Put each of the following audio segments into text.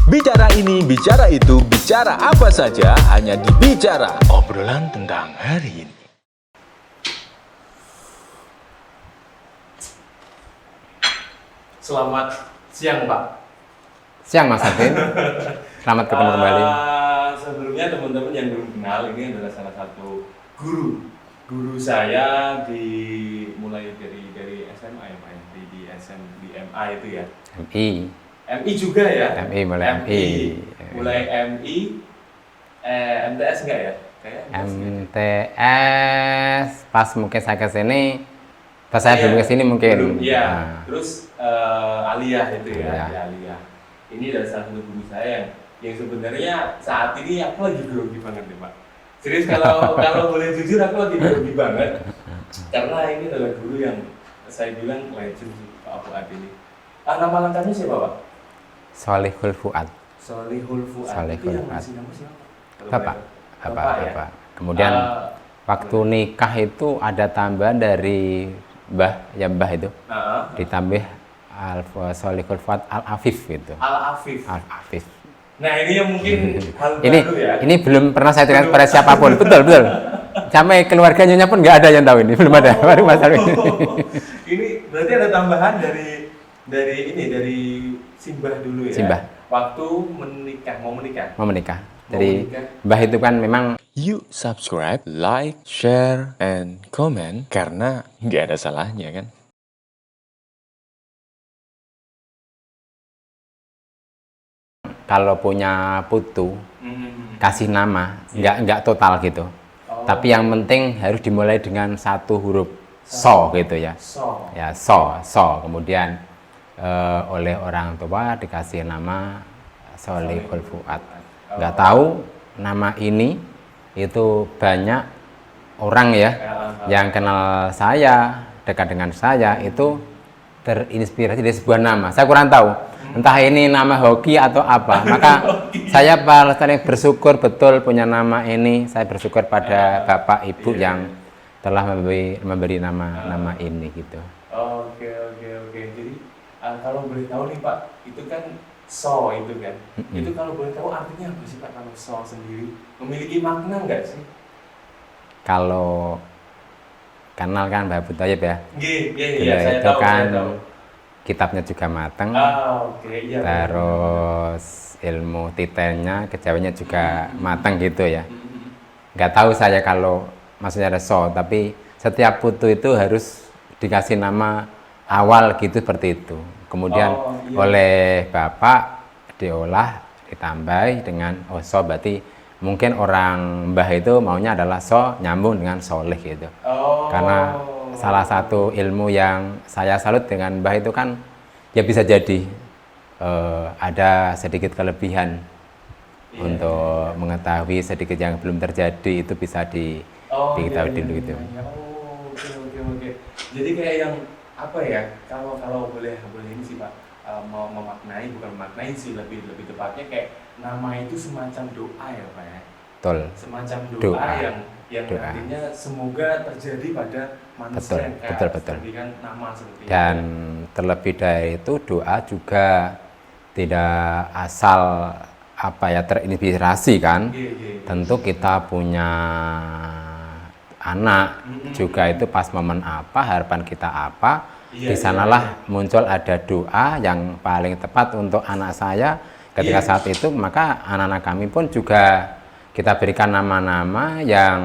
Bicara ini, bicara itu, bicara apa saja hanya di Bicara. Obrolan tentang hari ini. Selamat siang, Pak. Siang Mas Alvin, selamat ketemu kembali. Sebelumnya teman-teman yang belum kenal, ini adalah salah satu guru saya mulai dari SMA ya Pak, di MA itu ya. MI juga ya. Mulai MI, MTS enggak ya? MTS pas mungkin saya kesini, pas saya belum kesini mungkin. Belum, ya. Terus Aliyah itu ya, Aliyah. Ini adalah salah satu guru saya yang sebenarnya saat ini aku lagi grogi banget nih Pak. Serius kalau boleh jujur aku lagi grogi banget karena ini adalah guru yang saya bilang legend sih Pak Fuad ini. Nama lengkapnya siapa Pak? Solihul Fuad. Solihul Fuad. Solihul Itu yang Fuad. ngasih nama siapa? Bapak. Kemudian waktu nikah itu ada tambahan dari Mbah itu. Ditambah Solihul Fuad Al-Afif gitu. Al-Afif. Nah ini yang mungkin hal ini, baru ya. Ini belum pernah saya ceritakan kepada siapapun, betul. Sampai keluarganya pun nggak ada yang tahu ini, belum ada. Baru Mas Alvin. Ini berarti ada tambahan dari Simbah dulu ya. Simbah. Waktu mau menikah. Jadi Mbah itu kan memang. Yuk subscribe, like, share, and comment karena nggak ada salahnya kan. Kalau punya putu, kasih nama, nggak total gitu. Tapi yang penting harus dimulai dengan satu huruf so gitu ya. Ya so. Kemudian oleh orang tua dikasih nama Solihul Fuad. Nggak tahu nama ini itu banyak orang ya yang kenal saya, dekat dengan saya itu terinspirasi dari sebuah nama. Saya kurang tahu. Entah ini nama hoki atau apa, maka saya paling bersyukur betul punya nama ini. Saya bersyukur pada bapak ibu yang telah memberi nama ini gitu. Oke. Jadi kalau boleh tahu nih Pak, itu kan so itu kan. Itu kalau boleh tahu artinya apa sih Pak kalau so sendiri? Memiliki makna nggak sih? Kalau kenal kan Mbak Butayib ya? Iya, saya itu tahu. Kan kitabnya juga matang, terus ilmu titelnya, kejawaannya juga matang gitu ya. Nggak tahu saya kalau maksudnya ada so, tapi setiap putu itu harus dikasih nama awal gitu seperti itu. Kemudian oleh bapak diolah, ditambah dengan so, berarti mungkin orang Mbah itu maunya adalah so nyambung dengan soleh gitu. Karena salah satu ilmu yang saya salut dengan Mbah itu kan ya bisa jadi ada sedikit kelebihan untuk mengetahui sedikit yang belum terjadi itu bisa diketahui dulu gitu. Oke. Jadi kayak yang apa ya? Kalau boleh ini sih Pak, mau bukan memaknai sih, lebih tepatnya kayak nama itu semacam doa ya Pak ya. Betul. Semacam doa yang artinya semoga terjadi pada manusia. Betul. Kan nama seperti dan itu. Terlebih dari itu doa juga tidak asal terinspirasi kan. Tentu kita punya anak juga itu pas momen apa, harapan kita apa, di sanalah muncul ada doa yang paling tepat untuk anak saya ketika saat itu, maka anak-anak kami pun juga kita berikan nama-nama yang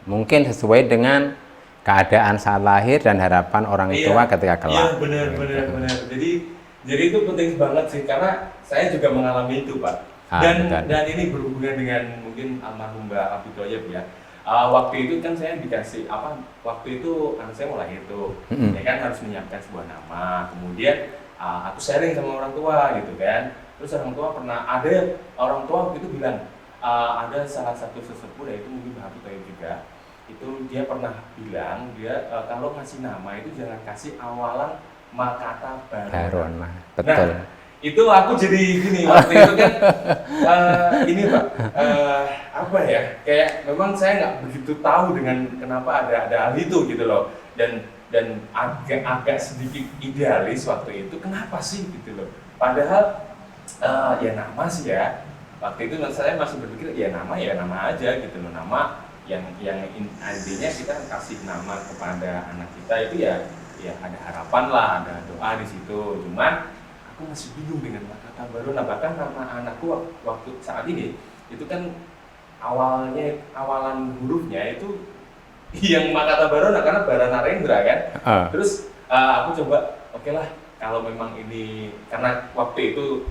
mungkin sesuai dengan keadaan saat lahir dan harapan orang tua ketika kelak. Iya benar. Jadi itu penting banget sih karena saya juga mengalami itu Pak. Dan ini berhubungan dengan mungkin almarhum Mbak Abi Thoyib ya. Waktu itu kan saya dikasih waktu itu anak saya mau lahir tuh, ya kan harus menyiapkan sebuah nama. Kemudian aku sharing sama orang tua gitu kan. Terus orang tua ada orang tua waktu itu bilang. Ada salah satu sesepuh, yaitu mungkin Mbak Abi Thoyib juga, itu dia pernah bilang kalau ngasih nama itu jangan kasih awalan kata baron. Betul. Nah, itu aku jadi gini waktu itu kan ini Pak, apa ya, kayak memang saya nggak begitu tahu dengan kenapa ada hal itu gitu loh, dan agak sedikit idealis waktu itu, kenapa sih gitu loh, padahal Ya nama sih ya. Waktu itu saya masih berpikir ya nama aja gitu loh, nama yang intinya kita kasih nama kepada anak kita itu ya ada harapan lah, ada doa di situ. Cuman aku masih bingung dengan kata baru. Nah bahkan nama anakku waktu saat ini itu kan awalan hurufnya itu yang Makata Barona karena Barana Rendra kan. Terus aku coba oke lah kalau memang ini karena waktu itu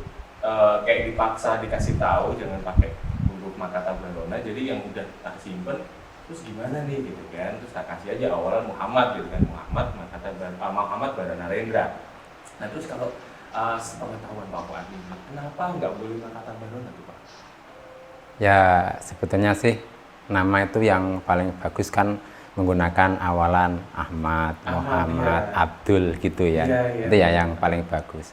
kayak dipaksa dikasih tahu jangan pakai huruf Makata Barona, jadi yang udah tak simpen terus gimana nih gitu kan, terus tak kasih aja awalan Muhammad gitu kan, Muhammad Barana Rendra. Nah terus kalau sepengetahuan Pak Fuad, kenapa nggak boleh Makata Barona tuh Pak? Ya sebetulnya sih nama itu yang paling bagus kan menggunakan awalan Ahmad, Muhammad, ya. Abdul gitu ya. Itu ya yang paling bagus.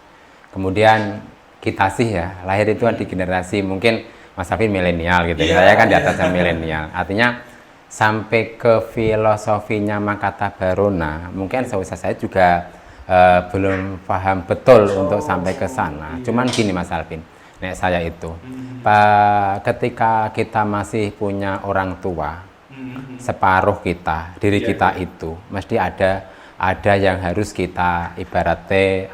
Kemudian kita sih ya lahir itu di generasi mungkin Mas Afin milenial gitu ya. Saya kan di atasnya milenial. Artinya sampai ke filosofinya Makata Barona mungkin saya juga belum paham betul untuk sampai ke sana. Cuman gini Mas Alvin, nek saya itu ketika kita masih punya orang tua, separuh kita, diri kita itu mesti ada yang harus kita ibaratnya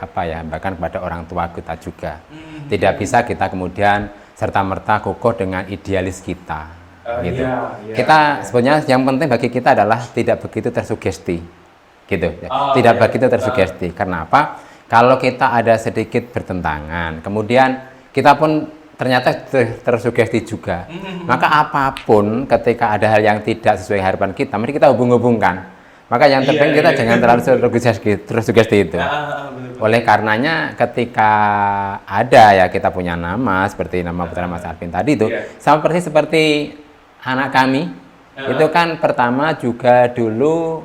bahkan kepada orang tua kita juga. Tidak bisa kita kemudian serta-merta kokoh dengan idealis kita. Gitu. Kita sebenarnya yang penting bagi kita adalah tidak begitu tersugesti. Gitu. Tidak begitu tersugesti. Kenapa? Kalau kita ada sedikit bertentangan, kemudian kita pun ternyata tersugesti juga. Maka apapun ketika ada hal yang tidak sesuai harapan kita, mari kita hubung-hubungkan. Maka yang terpenting kita jangan terlalu tersugesti itu. Oleh karenanya ketika ada ya kita punya nama seperti nama putra Mas Alvin tadi itu, sama persis seperti anak kami, itu kan pertama juga dulu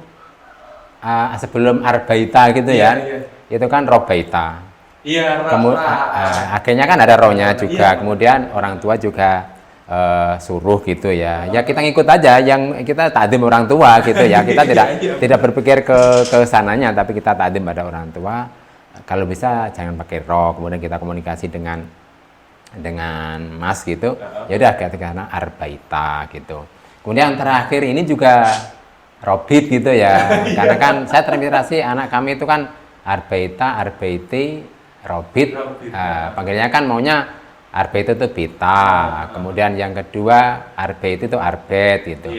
sebelum Arbaita gitu ya, itu kan Robaita. Akhirnya kan ada rohnya juga, kemudian orang tua juga suruh gitu ya. Ya kita ngikut aja yang kita takdim orang tua gitu ya. Kita tidak berpikir ke sananya, tapi kita takdim pada orang tua. Kalau bisa jangan pakai roh, kemudian kita komunikasi dengan Mas gitu. Ya udah karena Arbaita gitu. Kemudian terakhir ini juga Robit gitu ya. Karena kan saya terinspirasi anak kami itu kan Arbaita, Arbaiti, Robit. Panggilnya kan maunya Arbeit itu Pita, kemudian yang kedua Arbeit itu Arbet gitu.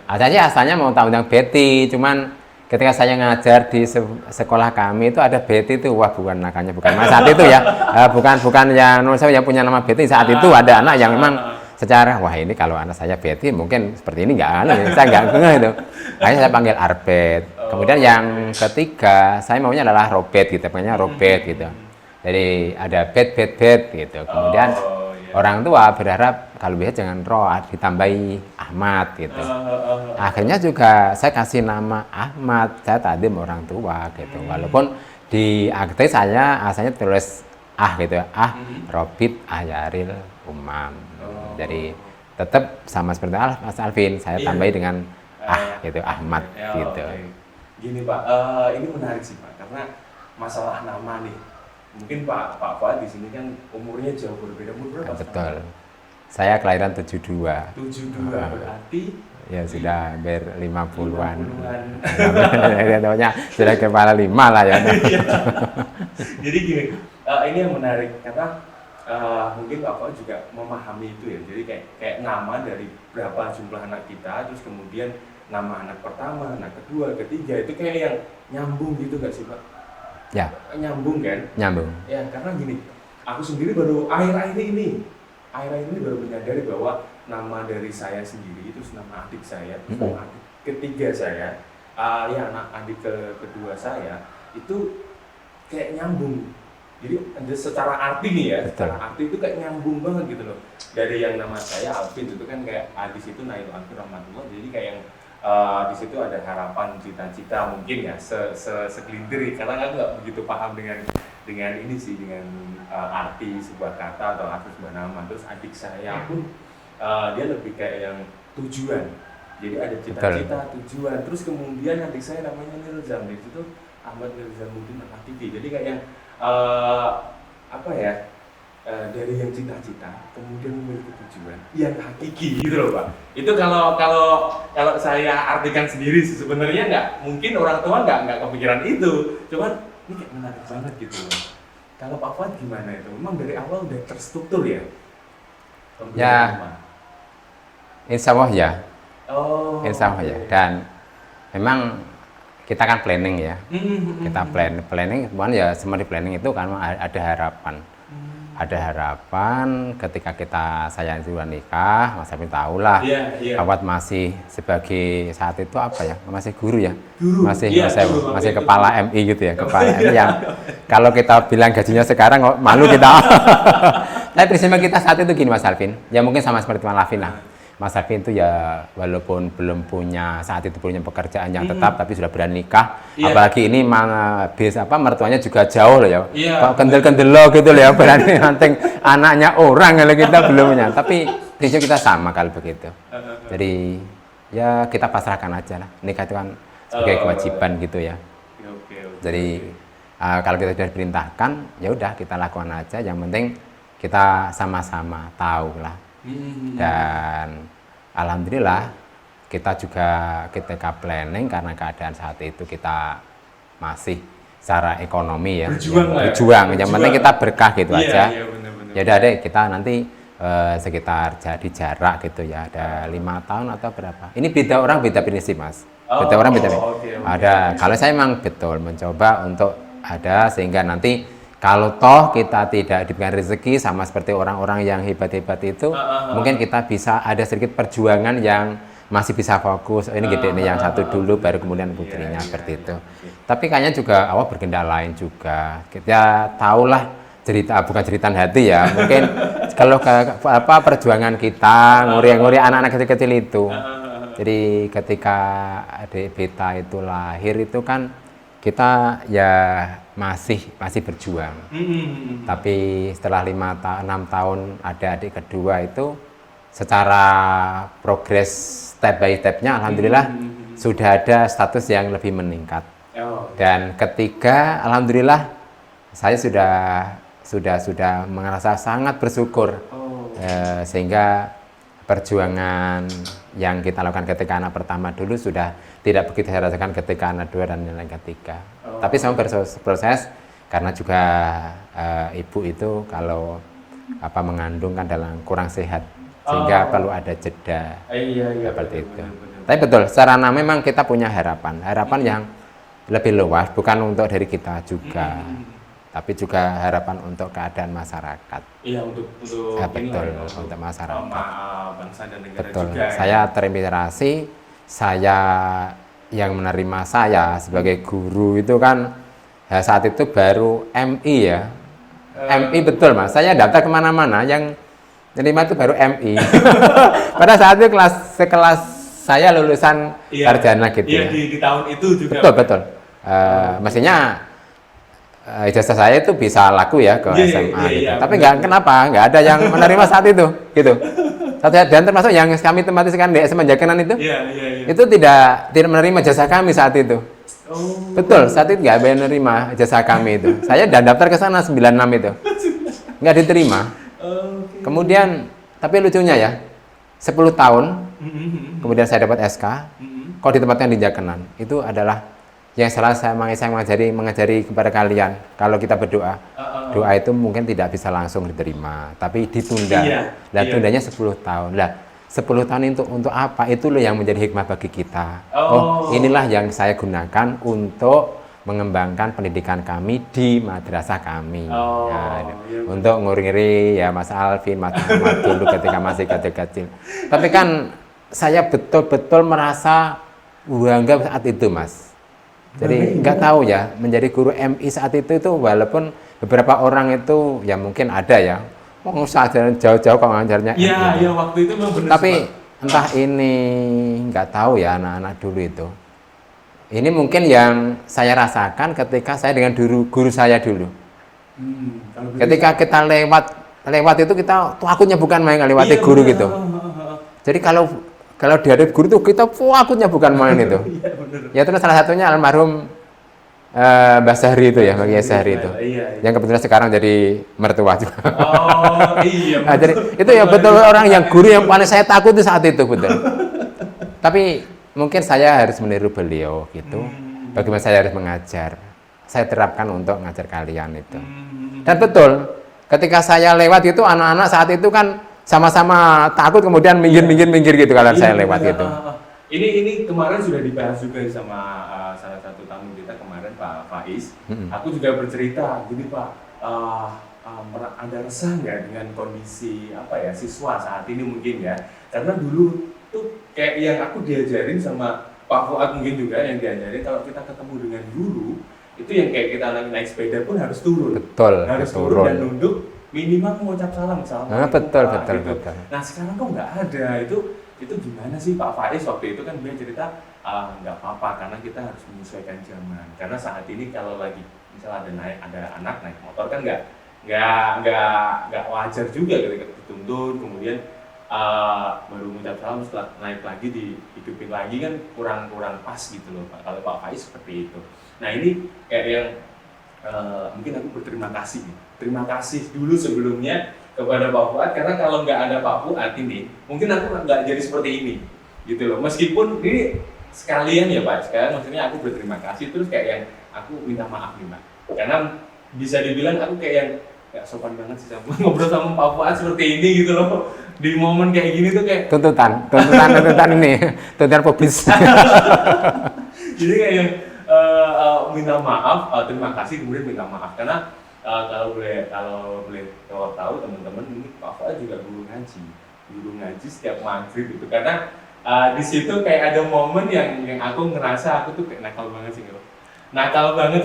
Asalnya mau tahu tentang Betty, cuman ketika saya ngajar di sekolah kami itu ada Betty itu, wah bukan anaknya, bukan Mas saat itu ya, bukan yang saya punya nama Betty saat itu ada anak yang memang secara wah ini kalau anak saya Betty mungkin seperti ini saya nggak ngeh itu. Akhirnya saya panggil Arbet. Kemudian yang ketiga saya maunya adalah Robet gitu, pengennya Robet gitu. Jadi ada bet gitu. Kemudian orang tua berharap kalau bisa jangan roh ditambahi Ahmad gitu. Akhirnya juga saya kasih nama Ahmad, saya takdim orang tua gitu. Walaupun di akte saya asalnya tulis gitu, Robit Ayaril Umam. Jadi tetap sama seperti Mas Alvin, saya tambahi dengan gitu, Ahmad gitu. Gini Pak, ini menarik sih Pak, karena masalah nama nih. Mungkin Pak Fuad di sini kan umurnya jauh berbeda. Umur berapa? Betul. Saya kelahiran 72. 72 berarti ya sudah hampir 50-an. Contohnya sudah kepala 5 lah ya. Jadi gini, ini yang menarik karena mungkin Pak Fuad juga memahami itu ya. Jadi kayak nama dari berapa jumlah anak kita, terus kemudian nama anak pertama, anak kedua, ketiga itu kayak yang nyambung gitu nggak sih Pak? Ya. Nyambung kan? Nyambung. Ya karena gini, aku sendiri baru akhir-akhir ini baru menyadari bahwa nama dari saya sendiri itu nama adik saya, nama adik ketiga saya, anak adik kedua saya itu kayak nyambung. Jadi secara arti nih ya, secara arti itu kayak nyambung banget gitu loh. Dari yang nama saya Alvin itu kan kayak di situ Nail Alvin Rahmatullah, jadi kayak yang di situ ada harapan, cita-cita mungkin ya segelintir karena aku nggak begitu paham dengan ini sih, dengan arti sebuah kata atau arti sebuah nama. Terus adik saya pun dia lebih kayak yang tujuan, jadi ada cita-cita, tujuan. Terus kemudian adik saya namanya Nilzam, di situ Ahmad Nilzamuddin Al-Atifi, jadi kayak yang dari yang cita-cita kemudian memiliki tujuan yang hakiki gitu loh Pak. Itu kalau saya artikan sendiri sih sebenarnya nggak mungkin orang tua nggak kepikiran itu, cuman ini kayak menarik banget gitu loh. Kalau Pak Fuad gimana itu? Memang dari awal udah terstruktur ya? Ya, insya Allah ya. Oh. Insya Allah ya. Dan memang kita kan planning ya. Kita planning, cuman ya semua di planning itu kan ada harapan. Ada harapan ketika saya sudah nikah, Mas Alvin tahu lah. Pak Fuad masih sebagai saat itu apa ya? Masih guru ya. Masih kepala MI gitu ya, kepala MI yang kalau kita bilang gajinya sekarang malu kita. Tapi prinsipnya kita saat itu gini Mas Alvin. Ya mungkin sama seperti Mas Alvin lah. Mas Alvin itu ya walaupun belum punya saat itu punya pekerjaan yang tetap tapi sudah berani nikah. Apalagi ini mertuanya juga jauh loh ya. Kok kendel-kendel lo gitu loh ya, berani nanti anaknya orang kalau kita belum punya. Tapi prinsip kita sama kalau begitu. Jadi ya kita pasrahkan aja lah. Nikah itu kan sebagai kewajiban gitu ya. Jadi kalau kita sudah diperintahkan ya udah kita lakukan aja. Yang penting kita sama-sama tahu lah. Dan alhamdulillah kita juga ketika planning karena keadaan saat itu kita masih secara ekonomi ya berjuang. Yang penting kita berkah gitu aja. Ya udah deh kita nanti sekitar jadi jarak gitu ya, ada 5 tahun atau berapa. Ini beda orang beda prinsip Mas. Beda orang beda. Ada kalau saya memang betul mencoba untuk ada sehingga nanti kalau toh kita tidak diberikan rezeki sama seperti orang-orang yang hebat-hebat itu, mungkin kita bisa ada sedikit perjuangan yang masih bisa fokus. Oh, ini gede nih yang satu dulu, baru kemudian putrinya seperti itu. Tapi kayaknya juga awal berkendala lain juga. Kita tahulah cerita, bukan jeritan hati ya. Mungkin kalau perjuangan kita nguri-nguri anak-anak kecil-kecil itu. Jadi ketika adik beta itu lahir itu kan kita ya masih berjuang. Tapi setelah 6 tahun ada adik kedua itu secara progres step by stepnya alhamdulillah sudah ada status yang lebih meningkat. Dan ketiga alhamdulillah saya sudah merasa sangat bersyukur sehingga perjuangan yang kita lakukan ketika anak pertama dulu sudah tidak begitu saya rasakan ketika anak dua dan yang ketiga. Tapi sama berproses karena juga ibu itu kalau mengandung kan dalam kurang sehat sehingga perlu ada jeda seperti itu. Tapi betul, secara memang kita punya harapan yang lebih luas, bukan untuk dari kita juga, tapi juga harapan untuk keadaan masyarakat. Iya, untuk betul, untuk masyarakat. Bangsa dan negara betul. juga. Saya terinspirasi, saya yang menerima saya sebagai guru itu kan saat itu baru MI ya. MI betul Mas, saya daftar kemana-mana yang menerima itu baru MI. Pada saat itu sekelas saya lulusan sarjana gitu ya. Di tahun itu juga. Betul. Mestinya ijazah saya itu bisa laku ya ke SMA gitu. Tapi nggak ada yang menerima saat itu gitu. Dan termasuk yang kami tempati sekarang di SMA Jakenan itu, itu tidak menerima jasa kami saat itu. Betul, saat itu nggak ada yang menerima jasa kami itu. Saya udah daftar ke sana 96 itu, nggak diterima. Kemudian, tapi lucunya ya, 10 tahun, kemudian saya dapat SK, kok ditempatkan di Jakenan. Itu adalah yang salah saya mengajari kepada kalian, kalau kita berdoa, doa itu mungkin tidak bisa langsung diterima, tapi ditunda. Tundanya 10 tahun. Lah, 10 tahun itu untuk apa? Itu loh yang menjadi hikmah bagi kita. Inilah yang saya gunakan untuk mengembangkan pendidikan kami di madrasah kami. Untuk nguri-nguri ya Mas Alvin, Mas Ahmad dulu ketika masih kecil-kecil. Tapi kan saya betul-betul merasa bangga saat itu Mas. Jadi nggak tahu ya, menjadi guru MI saat itu walaupun beberapa orang itu ya mungkin ada ya, jauh-jauh kok ngajarnya. Iya, waktu itu memang benar. Tapi entah ini nggak tahu ya anak-anak dulu itu. Ini mungkin yang saya rasakan ketika saya dengan guru saya dulu. Ketika kita lewat itu kita takutnya bukan main lewati guru gitu. Jadi kalau dihadap guru itu kita takutnya bukan main itu. Ya terus salah satunya almarhum Mbak Sahri itu ya, Mbak Kiai Sahri itu. Iya. Yang kebetulan sekarang jadi mertua juga. Oh iya. Nah, jadi itu ya betul orang yang guru yang paling saya takut itu saat itu betul. Tapi mungkin saya harus meniru beliau gitu. Bagaimana saya harus mengajar. Saya terapkan untuk mengajar kalian itu. Dan betul, ketika saya lewat itu anak-anak saat itu kan sama-sama takut kemudian minggir gitu kalau saya lewat gitu. Ini kemarin sudah dibahas juga sama salah satu tamu kita kemarin Pak Faiz. Aku juga bercerita, gini Pak, ada resah nggak dengan kondisi siswa saat ini mungkin ya? Karena dulu tuh kayak yang aku diajarin sama Pak Fuad mungkin juga yang diajarin kalau kita ketemu dengan guru itu yang kayak kita naik sepeda pun harus turun. Harus turun dan nunduk minimal mengucap salam. Betul. Nah sekarang kok nggak ada itu gimana sih Pak Faiz waktu itu kan dia cerita nggak apa-apa karena kita harus menyesuaikan zaman karena saat ini kalau lagi misalnya ada anak naik motor kan nggak wajar juga ketika dituntun kemudian baru mengucap salam setelah naik lagi dihidupin lagi kan kurang pas gitu loh Pak kalau Pak Faiz seperti itu. Nah ini kayak yang mungkin aku berterima kasih dulu sebelumnya kepada Pak Fuad karena kalau nggak ada Pak Fuad ini mungkin aku nggak jadi seperti ini gitu loh meskipun ini sekalian ya Pak sekarang maksudnya aku berterima kasih terus kayak yang aku minta maaf nih Pak karena bisa dibilang aku kayak yang nggak sopan banget sih sama ngobrol sama Pak Fuad seperti ini gitu loh di momen kayak gini tuh kayak tuntutan ini tuntutan publis jadi kayak yang minta maaf terima kasih kemudian minta maaf karena kalau boleh tahu teman-teman ini Pak Fuad juga guru ngaji setiap maghrib gitu karena di situ kayak ada momen yang aku ngerasa aku tuh kayak nakal banget sih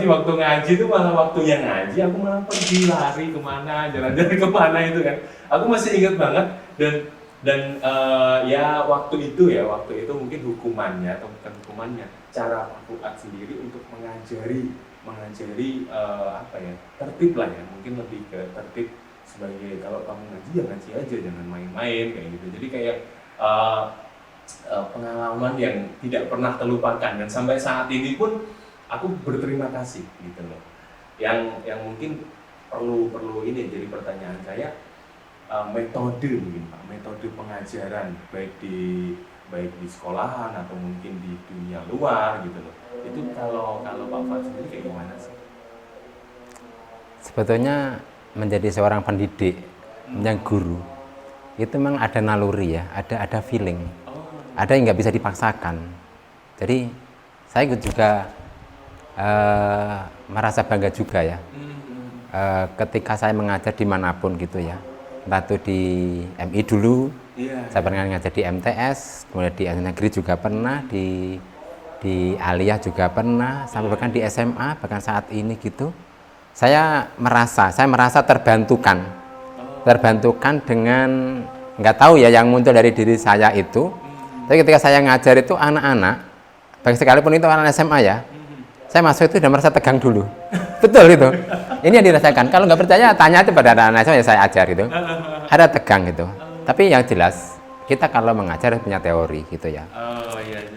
waktu ngaji tuh malah waktu yang ngaji aku malah pergi lari kemana jalan-jalan kemana itu kan aku masih ingat banget dan ya waktu itu mungkin hukumannya atau bukan hukumannya cara Pak Fuad sendiri untuk mengajari tertib lah ya mungkin lebih ke tertib sebagai kalau kamu ngaji ya ngaji aja jangan main-main kayak gitu jadi kayak pengalaman yang tidak pernah terlupakan dan sampai saat ini pun aku berterima kasih gitu loh yang mungkin perlu ini jadi pertanyaan saya metode mungkin Pak metode pengajaran baik di sekolahan atau mungkin di dunia luar gitu loh itu kalau Pak Fuad sendiri kayak gimana sih? Sebetulnya menjadi seorang pendidik yang guru itu memang ada naluri ya ada feeling ada yang nggak bisa dipaksakan jadi saya juga merasa bangga juga ya ketika saya mengajar dimanapun gitu ya entah itu di MI dulu saya pernah ngajar di MTS kemudian di negeri juga pernah di Aliyah juga pernah sampai bahkan di SMA bahkan saat ini gitu saya merasa terbantukan dengan nggak tahu ya yang muncul dari diri saya itu tapi ketika saya ngajar itu anak-anak baik sekalipun itu anak SMA ya saya masuk itu udah merasa tegang dulu betul itu ini yang dirasakan kalau nggak percaya tanya aja pada anak-anak SMA yang saya ajar itu ada tegang gitu tapi yang jelas kita kalau mengajar punya teori gitu ya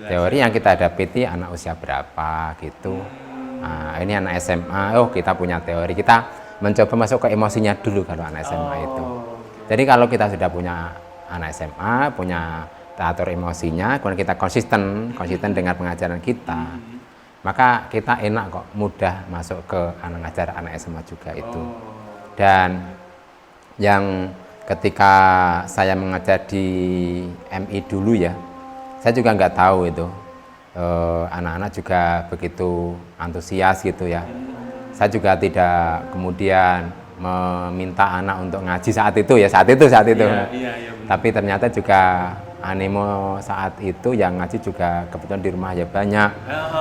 teori yang kita hadapi itu anak usia berapa gitu nah, ini anak SMA kita punya teori kita mencoba masuk ke emosinya dulu kalau anak SMA itu jadi kalau kita sudah punya anak SMA punya atur emosinya kemudian kita konsisten dengan pengajaran kita maka kita enak kok mudah masuk ke anak SMA juga itu dan yang ketika saya mengajar di MI dulu ya saya juga nggak tahu itu anak-anak juga begitu antusias gitu ya saya juga tidak kemudian meminta anak untuk ngaji saat itu ya tapi ternyata juga animo saat itu yang ngaji juga kebetulan di rumah ya banyak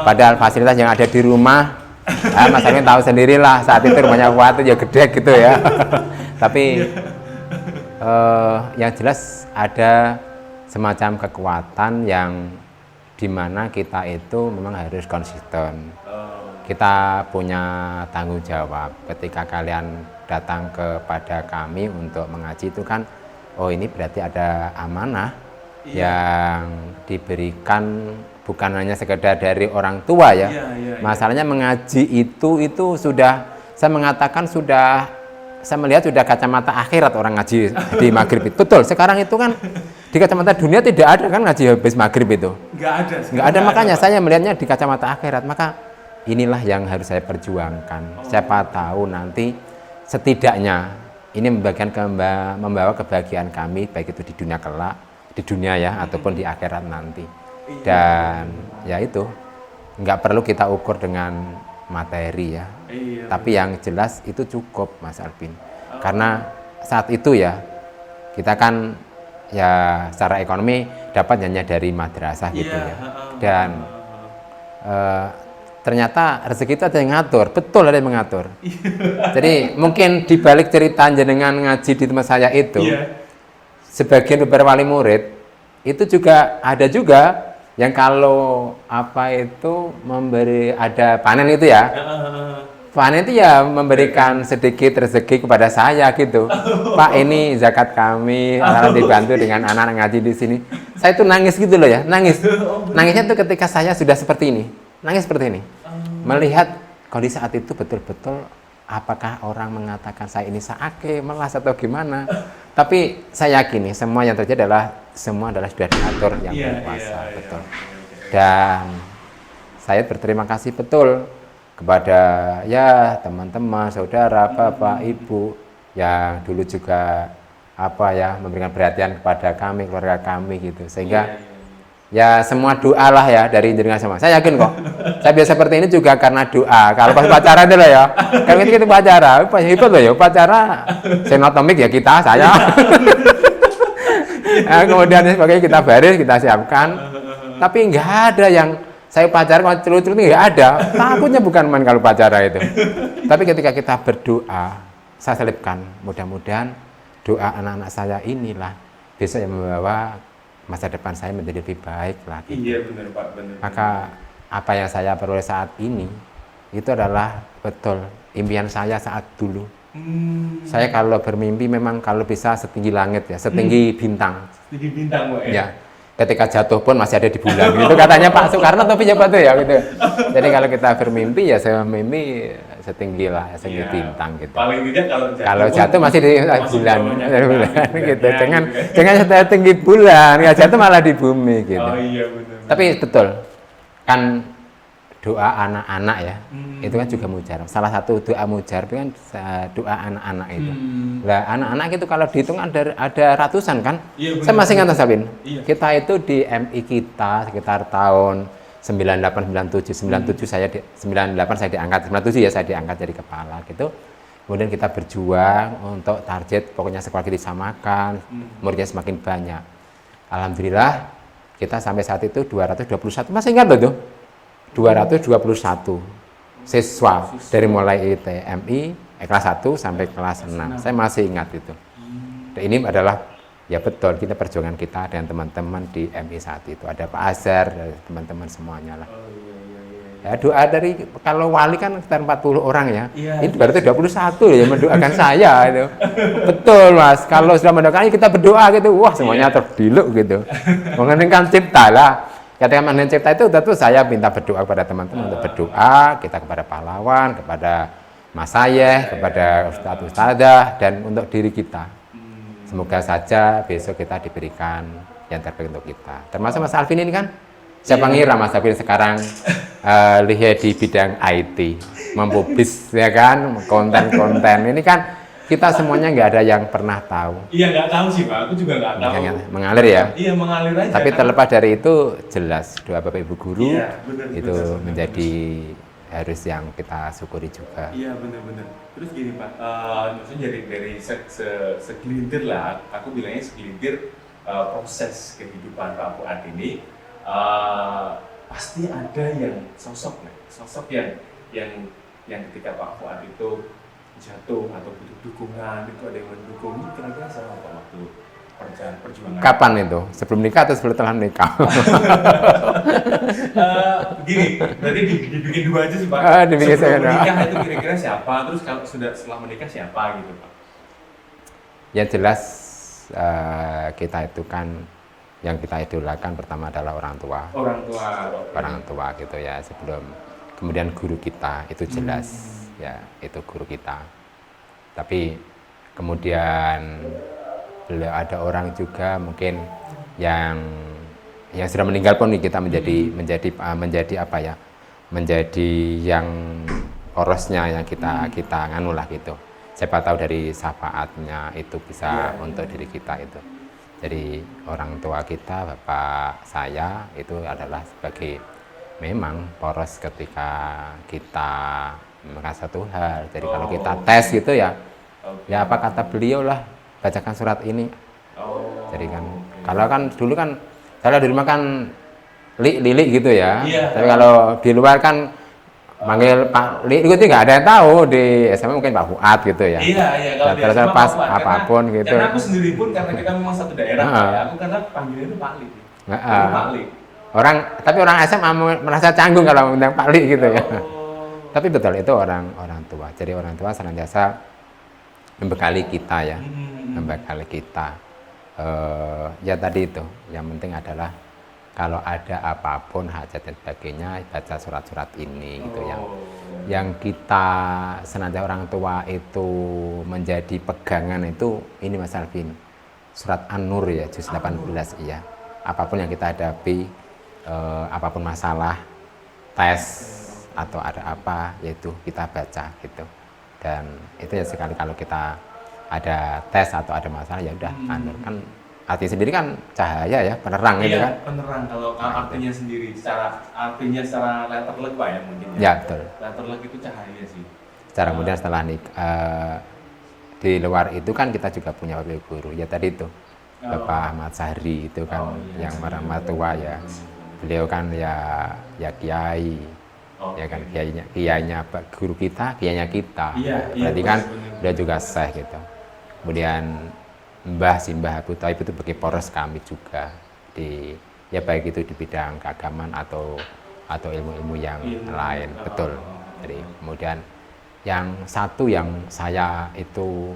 padahal fasilitas yang ada di rumah Mas Arwin tahu sendirilah saat itu rumahnya Fuad ya gede gitu ya tapi yang jelas ada semacam kekuatan yang dimana kita itu memang harus konsisten kita punya tanggung jawab ketika kalian datang kepada kami untuk mengaji itu kan ini berarti ada amanah yang diberikan bukan hanya sekedar dari orang tua ya. Masalahnya mengaji itu sudah, saya mengatakan sudah, saya melihat sudah kacamata akhirat orang ngaji di maghrib itu. Betul, sekarang itu kan di kacamata dunia tidak ada kan ngaji habis maghrib itu. Nggak ada, makanya saya melihatnya di kacamata akhirat. Maka inilah yang harus saya perjuangkan. Siapa tahu nanti setidaknya ini membawa kebahagiaan kami, baik itu di dunia kelak, di dunia ya, ataupun di akhirat nanti. Dan ya itu, nggak perlu kita ukur dengan materi ya. Tapi yang jelas itu cukup, Mas Alvin. Karena saat itu ya, kita kan ya secara ekonomi dapat hanya dari madrasah gitu ya. Dan ternyata rezeki itu ada yang ngatur, betul ada yang mengatur. Jadi mungkin dibalik cerita jenengan ngaji di tempat saya itu, sebagian beberapa wali murid itu juga ada juga yang kalau apa itu memberi, ada panen itu ya, panen itu ya memberikan sedikit rezeki kepada saya gitu. Pak, ini zakat kami, dibantu dengan anak-anak ngaji di sini. Saya tuh nangis gitu loh ya, nangisnya tuh ketika saya sudah seperti ini. Nangis seperti ini, melihat kondisi saat itu betul-betul apakah orang mengatakan saya ini saake, melas atau gimana. Tapi saya yakini semua yang terjadi semua adalah sudah diatur yang berkuasa, betul. Dan saya berterima kasih betul kepada ya teman-teman, saudara, bapak, ibu yang dulu juga memberikan perhatian kepada kami, keluarga kami gitu, sehingga ya semua doa lah ya dari jenengan semua. Saya yakin kok. Saya biasa seperti ini juga karena doa. Kalau pas upacara dulu ya. Kalau kita upacara, hebat loh ya upacara. Senotomik ya saya. Nah, kemudian sebagainya kita baris, kita siapkan. Tapi nggak ada yang saya upacara kalau celut-celut nggak ada. Takutnya bukan main kalau upacara itu. Tapi ketika kita berdoa, saya selipkan. Mudah-mudahan doa anak-anak saya inilah besok yang membawa masa depan saya menjadi lebih baik lah. Gitu. Iya benar Pak, benar. Maka apa yang saya peroleh saat ini itu adalah betul impian saya saat dulu. Saya kalau bermimpi memang kalau bisa setinggi langit ya, setinggi bintang. Setinggi bintang Pak ya. Ya. Ketika jatuh pun masih ada di bulan. Itu katanya Pak Soekarno tapi ya Pak tuh ya gitu. Jadi kalau kita bermimpi ya saya mimpi setinggi lah, setinggi bintang gitu. Paling tidak kalau jatuh masih di bulan gitu. Jangan setinggi bulan, ya jatuh malah di bumi gitu. Oh iya benar. Tapi betul kan doa anak-anak ya, itu kan juga mujarab. Salah satu doa mujarab kan doa anak-anak itu. Lah anak-anak itu kalau dihitung ada ratusan kan? Iya, saya masih ingat Sabin. Iya. Kita itu di MI kita sekitar tahun 98, 97 saya 98 saya diangkat, 97 ya saya diangkat jadi kepala gitu. Kemudian kita berjuang untuk target pokoknya sekolah kita disamakan, muridnya semakin banyak. Alhamdulillah kita sampai saat itu 221, masih ingat loh tuh? 221 siswa dari mulai ITMI kelas 1 sampai kelas 6. Saya masih ingat itu. Dan ini adalah ya betul kita perjuangan kita dengan teman-teman di MI saat itu. Ada Pak Azhar, teman-teman semuanya lah. Ya, doa dari kalau wali kan sekitar 40 orang ya. Ini berarti 21 yang mendoakan saya itu. Betul Mas. Kalau sudah mendoakan kita berdoa gitu. Wah, semuanya terbiluk gitu. Mengeningkan cipta lah. Ketika mengenai cipta itu tentu saya minta berdoa kepada teman-teman untuk berdoa, kita kepada pahlawan, kepada Mas Sayeh, kepada Ustadz-Ustadzah, dan untuk diri kita. Semoga saja besok kita diberikan yang terbaik untuk kita. Termasuk Mas Alvin ini kan, siapa ngira Mas Alvin sekarang lihat di bidang IT, mempublis ya kan, konten-konten ini kan kita semuanya nggak ada yang pernah tahu. Iya nggak tahu sih Pak, aku juga nggak tahu. Mengalir ya. Iya mengalir aja. Tapi terlepas dari itu jelas doa Bapak Ibu guru itu menjadi harus yang kita syukuri juga. Iya benar-benar. Terus gini Pak, maksudnya dari segelintir lah, aku bilangnya segelintir proses kehidupan Pak Fuad ini pasti ada yang sosok yang ketika Pak Fuad itu jatuh atau butuh dukungan, itu ada yang mendukung. Kira-kira sama Pak waktu perjuangan? Kapan itu? Sebelum nikah atau setelah nikah? Gini, berarti dibikin dua aja sih Pak. Sebelum menikah itu kira-kira siapa? Terus kalau setelah menikah siapa gitu Pak? Yang jelas kita itu kan yang kita idolakan pertama adalah orang tua. Orang tua gitu ya, sebelum kemudian guru kita itu jelas ya, itu guru kita. Tapi kemudian beliau ada orang juga mungkin yang sudah meninggal pun kita menjadi apa ya? Menjadi yang porosnya yang kita nganulah gitu. Siapa tahu dari syafaatnya itu bisa untuk diri kita itu. Jadi orang tua kita, bapak saya itu adalah sebagai memang poros ketika kita merasa satu hal. Jadi kalau kita tes gitu ya, ya apa kata beliau lah, bacakan surat ini. Jadi kan, kalau kan dulu kan, kalau di rumah kan Lili gitu ya. Tapi kalau di luar kan manggil Pak Li, itu nggak ada yang tahu. Di SMA mungkin Pak Fuad gitu ya. Kalau di SMA pas Pak Fuad, apapun karena, gitu. Karena aku sendiri pun karena kita memang satu daerah, ya, aku karena panggilnya itu Pak Li. Pak Li. Tapi orang SMA merasa canggung kalau undang Pak Li gitu ya. Tapi betul itu orang tua. Jadi orang tua senantiasa membekali kita ya, membekali kita. Ya tadi itu, yang penting adalah kalau ada apapun hajat dan sebagainya baca surat-surat ini gitu yang kita senantiasa orang tua itu menjadi pegangan itu ini Mas Alvin, surat An-Nur ya juz 18 iya. Apapun yang kita hadapi, apapun masalah, tes atau ada apa yaitu kita baca gitu. Dan itu ya sekali kalau kita ada tes atau ada masalah ya udah An-Nur kan artinya sendiri kan cahaya ya, penerang itu kan. Iya, penerang kalau artinya sendiri, artinya secara letterlek Pak ya mungkin ya. Ya, betul. Letterlek itu cahaya sih. Secara kemudian setelah di luar itu kan kita juga punya wakil guru, ya tadi itu. Bapak Ahmad Sahri itu kan yang merama tua ya. Beliau kan ya kiai. Ya kan kiainya guru kita, kiainya kita. Berarti kan beliau juga syekh gitu. Kemudian Mbah Abu Thaib itu bagi poros kami juga di ya baik itu di bidang keagamaan atau ilmu-ilmu yang lain betul. Jadi kemudian yang satu yang saya itu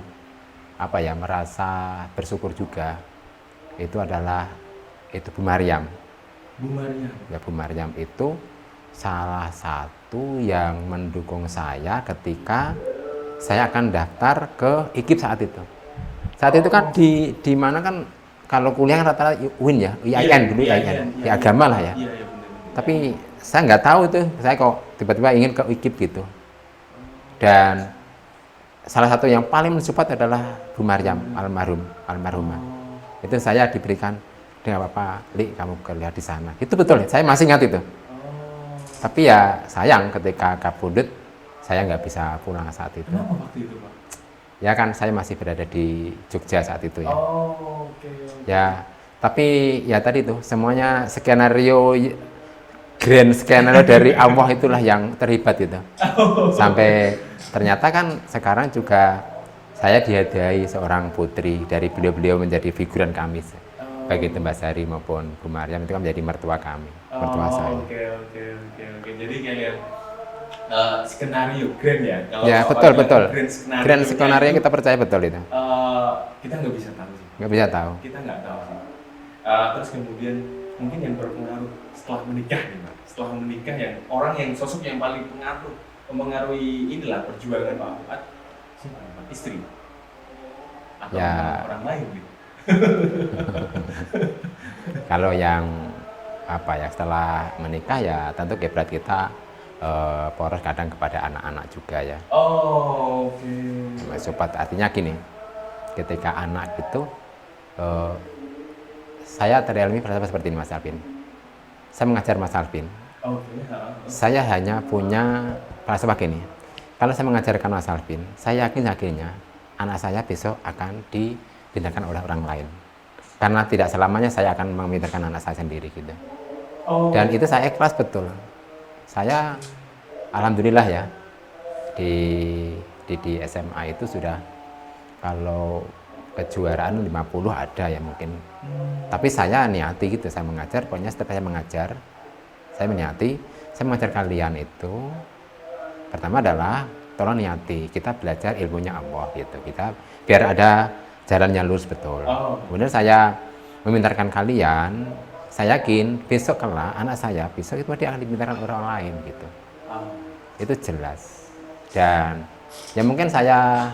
apa ya merasa bersyukur juga itu adalah itu Bu Maryam. Ya Bu Maryam itu salah satu yang mendukung saya ketika saya akan daftar ke IKIP saat itu. Saat itu kan di mana kan kalau kuliah rata-rata UIN ya, IAIN dulu IAIN, ya agama lah ya. Tapi saya nggak tahu itu, saya kok tiba-tiba ingin ke IKIP gitu. Dan salah satu yang paling mensupport adalah Bu Maryam almarhumah. Itu saya diberikan dengan Bapak Li, kamu kuliah di sana. Itu betul, saya masih ingat itu. Tapi ya sayang ketika kabudut saya nggak bisa pulang saat itu. Kenapa waktu itu Pak? Ya kan saya masih berada di Jogja saat itu ya. Oke. Ya, tapi ya tadi tuh semuanya grand skenario dari Allah itulah yang terlibat itu. Sampai ternyata kan sekarang juga saya dihadiahi seorang putri dari beliau menjadi figuran kami. Baik itu Mbak Sari maupun Bu Maryam itu kan menjadi mertua kami, mertua saya. Oke. Jadi kayak skenario grand ya. Kalau ya betul. Grand skenario kita percaya betul itu. Kita nggak bisa tahu sih. Nggak bisa tahu. Kita nggak tahu sih. Terus kemudian mungkin yang berpengaruh setelah menikah nih Pak. Setelah menikah yang orang yang sosok yang paling mempengaruhi inilah perjuangan Pak Fuad, siapa Pak? Istri atau ya. orang lain gitu. Kalau yang apa ya setelah menikah ya tentu kiblat kita poros kadang kepada anak-anak juga ya. Oke. Support artinya gini, ketika anak itu saya terrealami seperti ini Mas Alvin. Saya mengajar Mas Alvin. Saya hanya punya falsafah gini. Kalau saya mengajarkan Mas Alvin, saya yakinnya anak saya besok akan dipintarkan oleh orang lain. Karena tidak selamanya saya akan memintarkan anak saya sendiri gitu. Dan itu saya ikhlas betul. Saya alhamdulillah ya di SMA itu sudah kalau kejuaraan 50 ada ya mungkin. Tapi saya niati gitu, saya mengajar, pokoknya setiap saya mengajar, saya meniati, saya mengajar kalian itu pertama adalah tolong niati, kita belajar ilmunya Allah gitu. Kita biar ada jalannya lurus betul. Kemudian saya memintarkan kalian, saya yakin besok kelak anak saya besok itu dia akan dimintarkan orang lain gitu. Itu jelas. Dan ya mungkin saya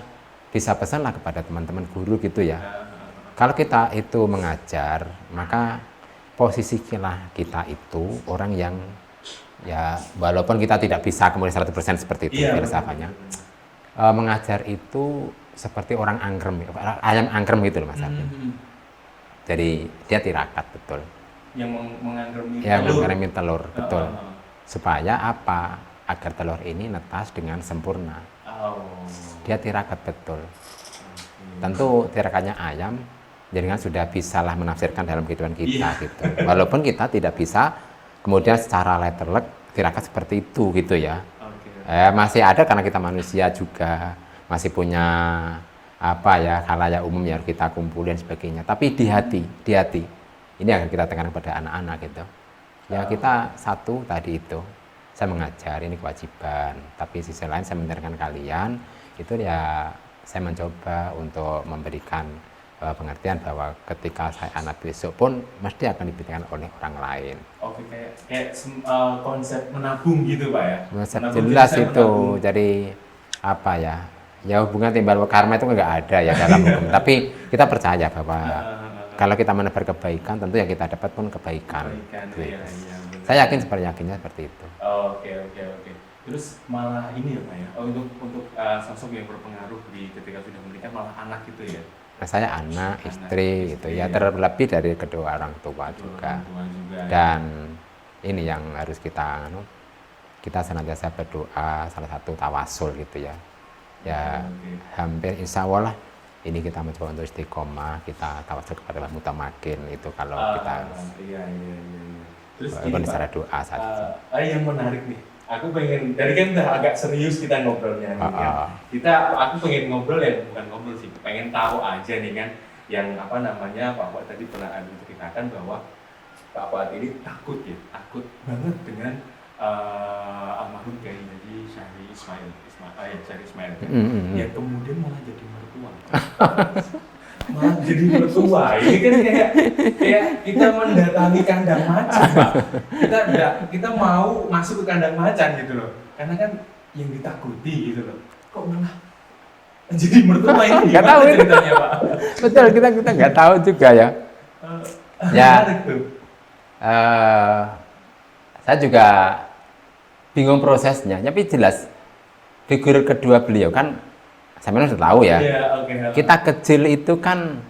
bisa pesanlah kepada teman-teman guru gitu ya. Kalau kita itu mengajar, maka posisilah kita itu orang yang ya walaupun kita tidak bisa kemudian 100% seperti itu filsafatnya. Mengajar itu seperti orang angkrem, ayam angkrem gitu loh Mas Arvin. Jadi dia tirakat betul. Yang mengangkremi ya, telur. Mengangkremi telur, betul. Supaya apa? Agar telur ini netas dengan sempurna. Dia tirakat betul. Tentu tirakatnya ayam, jadi kan sudah bisalah menafsirkan dalam kehidupan kita gitu. Walaupun kita tidak bisa kemudian secara letterlek tirakat seperti itu gitu ya. Masih ada karena kita manusia juga, masih punya apa ya, khalayak umum yang kita kumpulin sebagainya. Tapi di hati ini akan kita tekankan kepada anak-anak gitu. Ya kita satu tadi itu, saya mengajar ini kewajiban, tapi sisi lain saya mendengarkan kalian itu ya saya mencoba untuk memberikan pengertian bahwa ketika saya anak besok pun mesti akan diberikan oleh orang lain. Oke, kayak konsep menabung gitu Pak ya? Konsep jelas itu, jadi apa ya? Ya hubungan timbal karma itu nggak ada ya dalam hukum. Tapi kita percaya bahwa kalau kita menebar kebaikan, tentu yang kita dapat pun kebaikan. Iya, saya yakinnya seperti itu. Oke. Terus malah ini ya Pak ya, untuk sosok yang berpengaruh ketika sudah menikah malah anak gitu ya? Nah, saya anak, istri gitu ya, terlebih dari kedua orang tua juga. Dan ini yang harus kita senantiasa berdoa, salah satu tawasul gitu ya. Ya hampir insya Allah lah ini kita mencoba untuk istiqomah, kita tawasul kepada Allah Mutamakin itu kalau kita Terus walaupun secara doa saja. Yang menarik nih, aku pengen, dari kan udah agak serius kita ngobrolnya nih kan. Aku pengen ngobrol yang bukan ngobrol sih, pengen tahu aja nih kan, yang apa namanya Pak Fuad tadi pernah ada ceritakan bahwa Pak Fuad ini takut banget dengan almarhum Kiai Haji Syahri Ismail, yang kemudian malah jadi mertua. Malah jadi mertua, ini kan kayak kita mendatangi kandang macan Pak. Kita mau masuk ke kandang macan gitu loh, karena kan yang ditakuti gitu loh. Kok malah jadi mertua ini gimana ceritanya Pak? Betul, kita nggak tahu juga ya. Ya, saya juga bingung prosesnya, tapi jelas figur kedua beliau kan saya sudah tahu ya. Kita kecil itu kan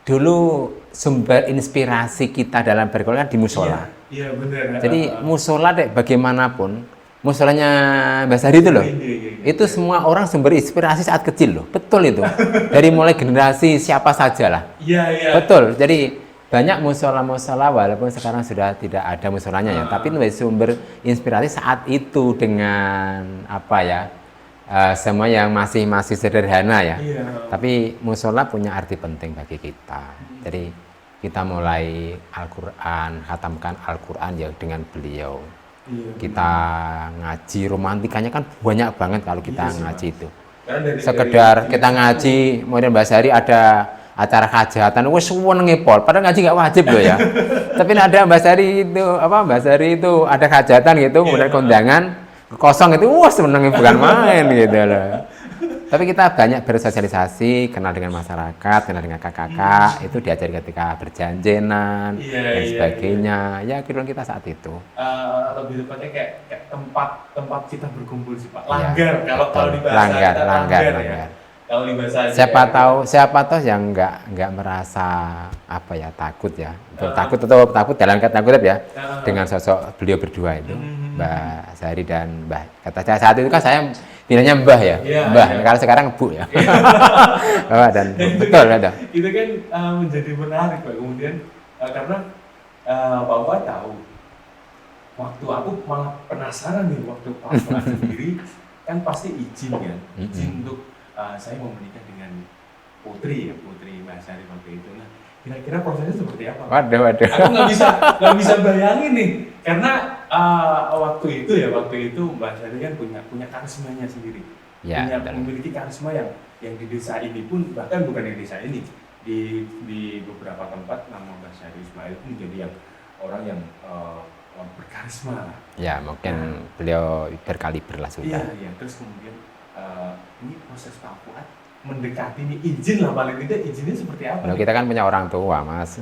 dulu sumber inspirasi kita dalam berkuliah di musola. Iya benar. Jadi musola deh bagaimanapun, musolanya Mbak Sari itu loh. Itu semua orang sumber inspirasi saat kecil loh. Betul itu. Dari mulai generasi siapa saja lah. Iya. Betul. Jadi banyak musola-musola walaupun sekarang sudah tidak ada musolanya ya, tapi itu sumber inspirasi saat itu dengan apa ya? Semua yang masih sederhana ya. Tapi musola punya arti penting bagi kita. Jadi kita mulai Al-Qur'an, khatamkan Al-Qur'an ya dengan beliau. Kita ngaji, romantikanya kan banyak banget kalau kita ngaji itu. Sekedar kita ngaji, kemudian Mbak Sari ada acara hajatan, wes senenge pol, padahal ngaji nggak wajib loh ya. Tapi ada Mbak Sari itu ada hajatan gitu, kemudian kondangan kosong itu, wah senengnya bukan main gitu loh. Tapi kita banyak bersosialisasi, kenal dengan masyarakat, kenal dengan kakak-kakak, itu diajari ketika berjanjenan dan sebagainya. Ya kehidupan kita saat itu. Lebih tepatnya kayak tempat kita berkumpul sih Pak. Langgar, kalau di bahasa langgar, kita langgar. Ya. Kalau di bahasa siapa tahu yang nggak merasa apa ya takut ya, takut jalan takut ya dengan sosok beliau berdua itu. Mbak Sari dan Mbah. Kata saya saat itu kan saya bilangnya Mbah ya, Mbah. Kalau sekarang Bu ya. Dan betul ada. Itu kan menjadi menarik Pak. Kemudian karena Pak Fuad tahu, waktu aku malah penasaran nih waktu Pak Fuad sendiri kan pasti izin kan, izin untuk saya mau menikah dengan putri Mbak Sari waktu itu. Nah, kira-kira prosesnya seperti apa? Waduh. Aku nggak bisa bayangin nih, karena waktu itu Mbak Sari kan punya karismanya sendiri, memiliki karisma yang di desa ini pun, bahkan bukan di desa ini, di beberapa tempat nama Mbak Syahri Ismail itu menjadi yang orang yang berkarisma. Ya, mungkin beliau berkaliber lah sudah. Iya. Terus kemudian ini proses Pak Fuad mendekati ini izin lah, paling tidak izinnya seperti apa? Nah, kita kan punya orang tua, Mas.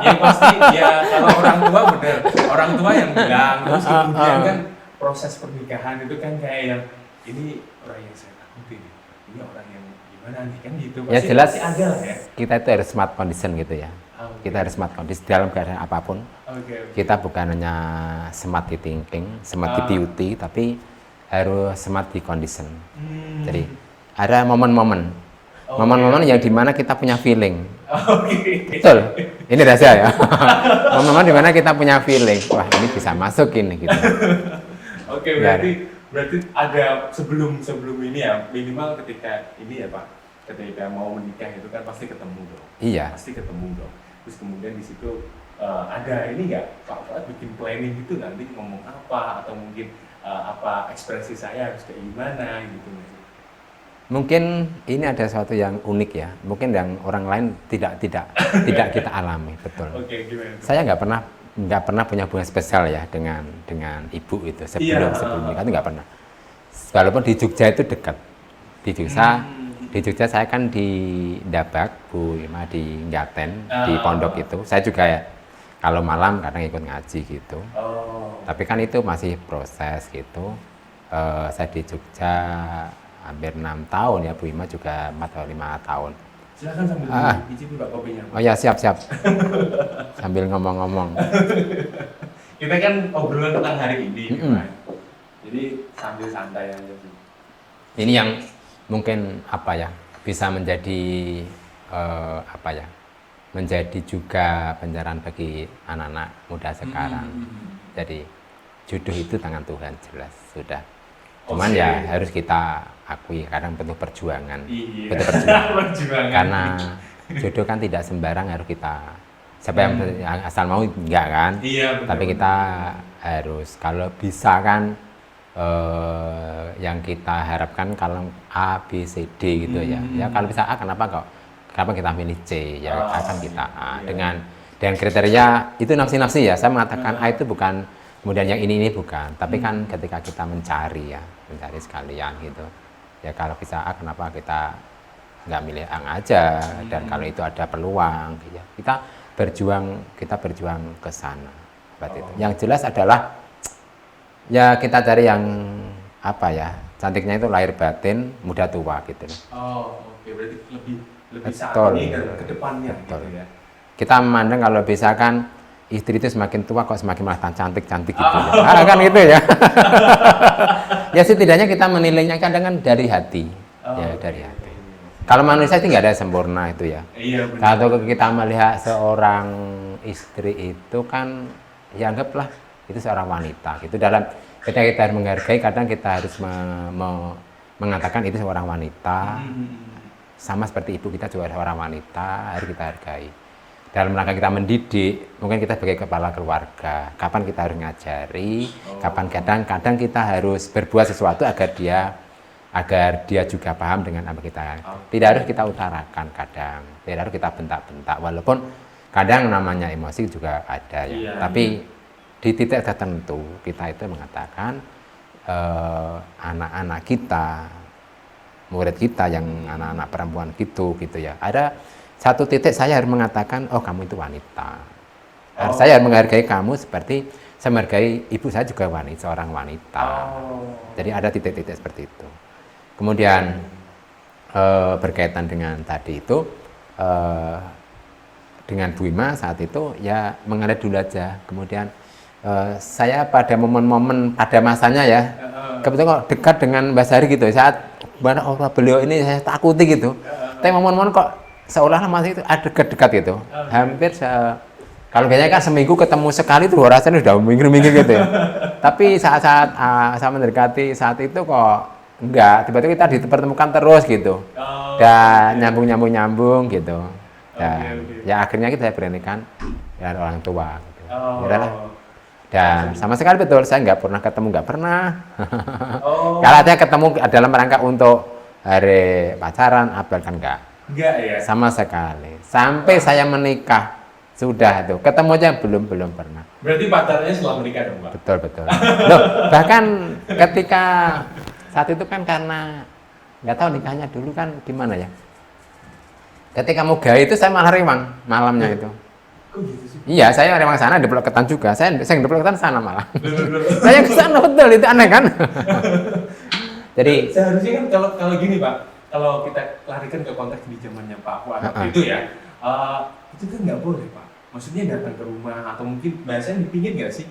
Ya pasti, ya kalau orang tua bener, orang tua yang bilang, terus kemudian kan proses pernikahan itu kan kayak yang ini orang yang saya takuti, ini orang yang gimana nih kan gitu. Ya jelas, pasti ada lah ya. Kita itu harus smart condition gitu ya. Kita harus smart condition dalam keadaan apapun. Kita bukan hanya smart di thinking, smart di beauty, tapi harus smart di condition. Jadi ada momen-momen yang dimana kita punya feeling. Betul, ini rahasia ya. Momen-momen dimana kita punya feeling, wah ini bisa masuk ini gitu. Berarti ada sebelum ini ya, minimal ketika ini ya Pak, ketika mau menikah itu kan pasti ketemu dong. Iya. Pasti ketemu dong. Terus kemudian di situ ada ini nggak Pak Fuad bikin planning gitu nanti ngomong apa atau mungkin apa ekspresi saya harus kayak gimana gitu. Mungkin ini ada sesuatu yang unik ya, mungkin yang orang lain tidak kita alami, betul. Gimana? Saya nggak pernah punya hubungan spesial ya dengan ibu itu sebelum nikah itu nggak pernah. Walaupun di Jogja itu dekat, di Jogja saya kan di Dabak, Bu Ima di Ngaten, di pondok itu. Saya juga ya kalau malam kadang ikut ngaji gitu. Tapi kan itu masih proses gitu. Saya di Jogja hampir 6 tahun ya, Bu Ima juga 4 atau 5 tahun. Silakan sambil icipin Pak kopinya. Oh ya, siap. Sambil ngomong-ngomong. Kita kan obrolan tentang hari ini, Pak. Jadi sambil santai aja sih. Ini yang mungkin bisa menjadi menjadi juga pelajaran bagi anak-anak muda sekarang. Jadi jodoh itu tangan Tuhan, jelas sudah. Cuman ya harus kita akui kadang penuh perjuangan. Penuh perjuangan. Karena jodoh kan tidak sembarang harus kita siapa yang asal mau enggak kan. Iya, tapi kita harus kalau bisa kan yang kita harapkan kalau A, B, C, D gitu ya. Ya kalau bisa A kenapa kita pilih C? Ya akan kita A dengan kriteria itu nafsi-nafsi ya. Saya mengatakan A itu bukan kemudian yang ini bukan, tapi kan ketika kita mencari sekalian gitu. Ya kalau bisa A kenapa kita nggak milih A aja, dan kalau itu ada peluang ya kita berjuang ke sana. Itu. Yang jelas adalah ya kita cari yang cantiknya itu lahir batin, muda tua gitu. Berarti lebih saat ini dan ke depannya gitu ya. Kita memandang kalau bisa kan istri itu semakin tua kok semakin malah cantik gitu ya. Kan gitu ya. Ya setidaknya kita menilainya kadang kan dari hati. Dari hati. Kalau manusia itu nggak ada sempurna itu ya. Iya, kalau kita melihat seorang istri itu kan ya anggaplah itu seorang wanita gitu. Dalam ketika kita harus menghargai, kadang kita harus mengatakan itu seorang wanita. Sama seperti ibu kita juga seorang wanita, harus kita hargai. Dalam rangka kita mendidik, mungkin kita sebagai kepala keluarga, kapan kita harus ngajari, kapan kadang kita harus berbuat sesuatu agar dia juga paham dengan apa kita. Tidak harus kita utarakan kadang, tidak harus kita bentak-bentak, walaupun kadang namanya emosi juga ada ya. Iya, tapi di titik tertentu kita itu mengatakan anak-anak kita, murid kita yang anak-anak perempuan gitu ya. Ada satu titik saya harus mengatakan, oh kamu itu wanita. Saya harus menghargai kamu seperti saya menghargai ibu saya juga seorang wanita. Jadi ada titik-titik seperti itu. Kemudian berkaitan dengan tadi itu, dengan Bu Ima saat itu ya mengalir dulu aja. Kemudian saya pada momen-momen pada masanya ya, kebetulan kok dekat dengan Mbak Syahri gitu. Saat beliau ini saya takuti gitu. Tapi momen-momen kok seolah-olah masih itu ada dekat-dekat gitu. Hampir kalau biasanya kan seminggu ketemu sekali tuh rasanya udah minggu-minggu gitu ya. Tapi saat-saat saya mendekati saat itu kok enggak, tiba-tiba kita dipertemukan terus gitu. Dan nyambung gitu. Dan ya akhirnya kita beranikan dengan orang tua gitu. Dan sama sekali betul saya nggak pernah. Kalau ada ketemu dalam rangka untuk hari pacaran, apa kan enggak. Enggak ya? Sama sekali. Sampai saya menikah sudah tuh, ketemu aja belum pernah. Berarti pacarnya setelah menikah dong, Pak? Betul. Loh, bahkan ketika saat itu kan karena nggak tahu nikahnya dulu kan gimana ya. Ketika mau gawe itu saya malah rewang malamnya itu. Kok gitu sih? Iya, saya rewang sana di Ketan juga. Saya di Ketan sana malah. Saya ke sana betul, itu aneh kan? Jadi seharusnya kan kalau gini, Pak, kalau kita larikan ke konteks di zamannya Pak Fuad itu ya, itu kan nggak boleh, Pak. Maksudnya datang ke rumah atau mungkin bahasanya dipingin nggak sih?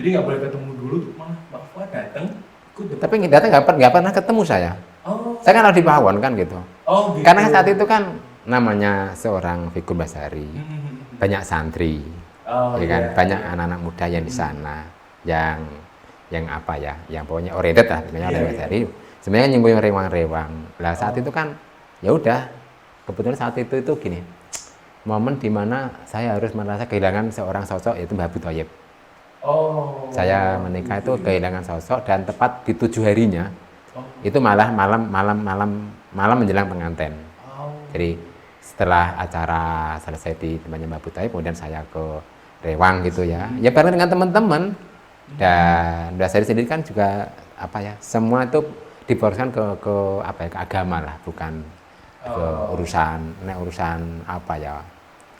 Jadi nggak boleh ketemu dulu, malah Pak Fuad datang. Tapi datang nggak pernah ketemu saya. Oh. Saya kan di Pawon kan gitu. Oh, gitu. Karena saat itu kan namanya seorang figur Basari, banyak santri, ya kan, banyak anak-anak muda yang di sana, yang apa ya, yang pokoknya oriented lah, namanya orang Basari. Sebenarnya nyinggung rewang-rewang. Lah saat itu kan, ya udah, kebetulan saat itu gini, momen dimana saya harus merasa kehilangan seorang sosok yaitu Mbah Abu Thoyib. Oh. Saya menikah itu kehilangan sosok dan tepat di 7 harinya, itu malah malam menjelang pengantin. Jadi setelah acara selesai di tempatnya Mbah Abu Thoyib, kemudian saya ke Rewang gitu ya, ya bareng dengan teman-teman. Dan Mbah Sari sendiri kan juga apa ya, semua itu diporsikan ke apa ya, ke agama lah, bukan ke urusan apa ya,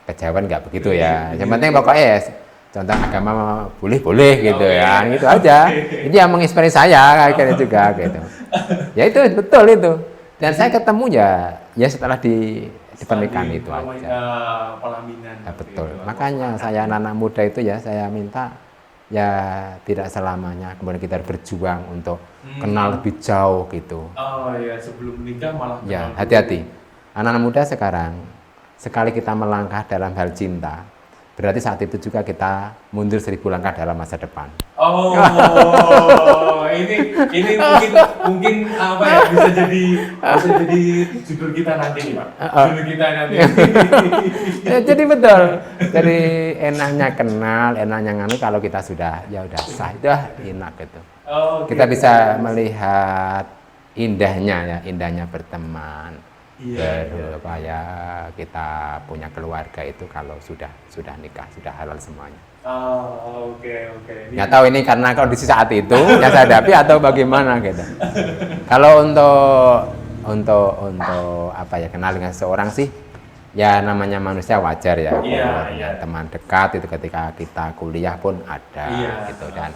kejawen nggak begitu ya. Yang penting pokoknya ya, contoh agama boleh gitu ya, gitu aja. Ini yang menginspirasi saya kayak juga gitu. Ya itu betul itu. Dan saya ketemu ya setelah di pernikahan itu aja. Pelaminan. Ya, betul. Makanya saya anak-anak muda itu ya saya minta ya tidak selamanya kemudian kita berjuang untuk kenal lebih jauh gitu. Oh ya, sebelum menikah malah. Ya, hati-hati. Anak-anak muda sekarang sekali kita melangkah dalam hal cinta, berarti saat itu juga kita mundur 1000 langkah dalam masa depan. Oh, ini mungkin apa ya, bisa jadi judul kita nanti nih, Pak. Judul kita nanti. Ya, jadi betul. Jadi enaknya kenal, enaknya nganu kalau kita sudah ya udah sah, itu enak gitu. Kita bisa melihat indahnya berteman. Ya kita punya keluarga itu kalau sudah nikah, sudah halal semuanya. Oke. Nggak tahu ini karena kondisi saat itu yang saya hadapi atau bagaimana gitu. Kalau untuk apa ya, kenal dengan seseorang sih ya namanya manusia wajar ya. Iya. Teman dekat itu ketika kita kuliah pun ada gitu. Dan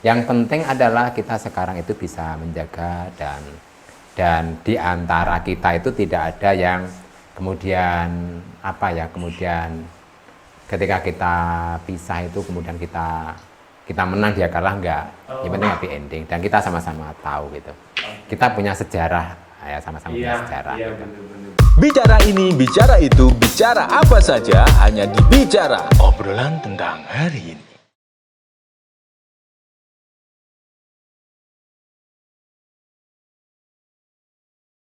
yang penting adalah kita sekarang itu bisa menjaga dan di antara kita itu tidak ada yang kemudian apa ya, kemudian ketika kita pisah itu kemudian kita menang dia kalah, enggak. Yang penting happy ending dan kita sama-sama tahu gitu. Kita punya sejarah ya, sama-sama punya sejarah. Iya, gitu. benar. Bicara ini, bicara itu, bicara apa saja hanya di Bicara. Obrolan tentang hari ini.